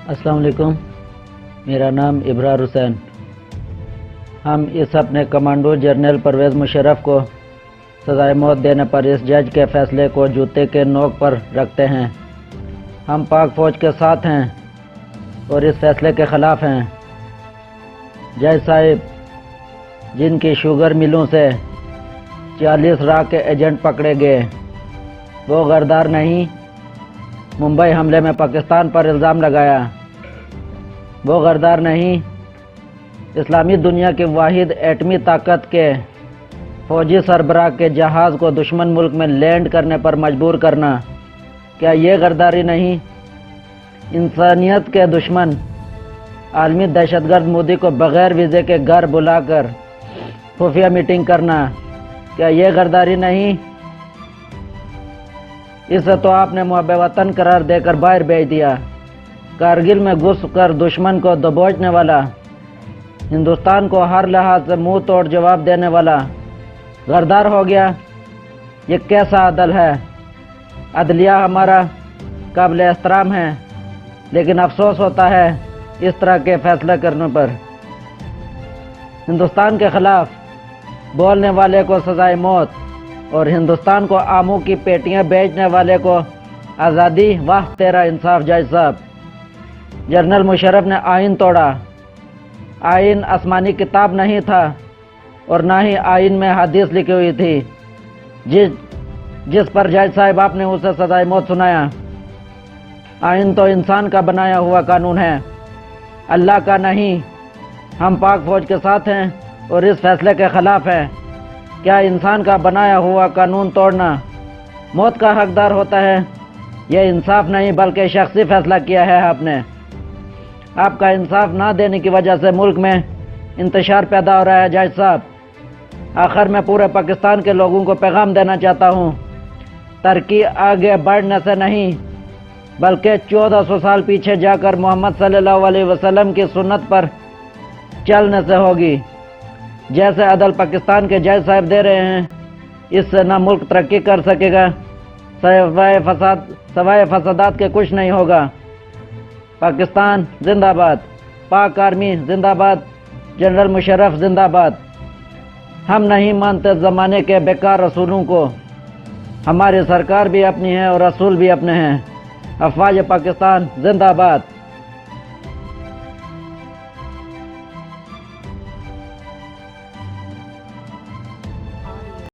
السلام علیکم، میرا نام ابرار حسین۔ ہم اس اپنے کمانڈو جنرل پرویز مشرف کو سزائے موت دینے پر اس جج کے فیصلے کو جوتے کے نوک پر رکھتے ہیں۔ ہم پاک فوج کے ساتھ ہیں اور اس فیصلے کے خلاف ہیں۔ جج صاحب جن کی شوگر ملوں سے 40 راہ کے ایجنٹ پکڑے گئے، وہ غدار نہیں۔ ممبئی حملے میں پاکستان پر الزام لگایا، وہ غدار نہیں۔ اسلامی دنیا کی واحد ایٹمی طاقت کے فوجی سربراہ کے جہاز کو دشمن ملک میں لینڈ کرنے پر مجبور کرنا، کیا یہ غداری نہیں؟ انسانیت کے دشمن عالمی دہشت گرد مودی کو بغیر ویزے کے گھر بلا کر خفیہ میٹنگ کرنا، کیا یہ غداری نہیں؟ اسے تو آپ نے محب وطن قرار دے کر باہر بھیج دیا۔ کارگل میں گھس کر دشمن کو دبوچنے والا، ہندوستان کو ہر لحاظ سے منہ توڑ جواب دینے والا غدار ہو گیا۔ یہ کیسا عدل ہے؟ عدلیہ ہمارا قابل احترام ہے، لیکن افسوس ہوتا ہے اس طرح کے فیصلے کرنے پر۔ ہندوستان کے خلاف بولنے والے کو سزائے موت اور ہندوستان کو آموں کی پیٹیاں بیچنے والے کو آزادی۔ واہ تیرا انصاف جج صاحب! جنرل مشرف نے آئین توڑا۔ آئین آسمانی کتاب نہیں تھا اور نہ ہی آئین میں حدیث لکھی ہوئی تھی جس پر جج صاحب آپ نے اسے سزائے موت سنایا۔ آئین تو انسان کا بنایا ہوا قانون ہے، اللہ کا نہیں۔ ہم پاک فوج کے ساتھ ہیں اور اس فیصلے کے خلاف ہیں۔ کیا انسان کا بنایا ہوا قانون توڑنا موت کا حقدار ہوتا ہے؟ یہ انصاف نہیں بلکہ شخصی فیصلہ کیا ہے آپ نے۔ آپ کا انصاف نہ دینے کی وجہ سے ملک میں انتشار پیدا ہو رہا ہے جج صاحب۔ آخر میں پورے پاکستان کے لوگوں کو پیغام دینا چاہتا ہوں، ترقی آگے بڑھنے سے نہیں بلکہ 1400 سال پیچھے جا کر محمد صلی اللہ علیہ وسلم کی سنت پر چلنے سے ہوگی۔ جیسے عدل پاکستان کے جج صاحب دے رہے ہیں، اس سے نہ ملک ترقی کر سکے گا، سوائے فسادات کے کچھ نہیں ہوگا۔ پاکستان زندہ باد، پاک آرمی زندہ باد، جنرل مشرف زندہ باد۔ ہم نہیں مانتے زمانے کے بیکار رسولوں کو۔ ہماری سرکار بھی اپنی ہے اور رسول بھی اپنے ہیں۔ افواج پاکستان زندہ باد۔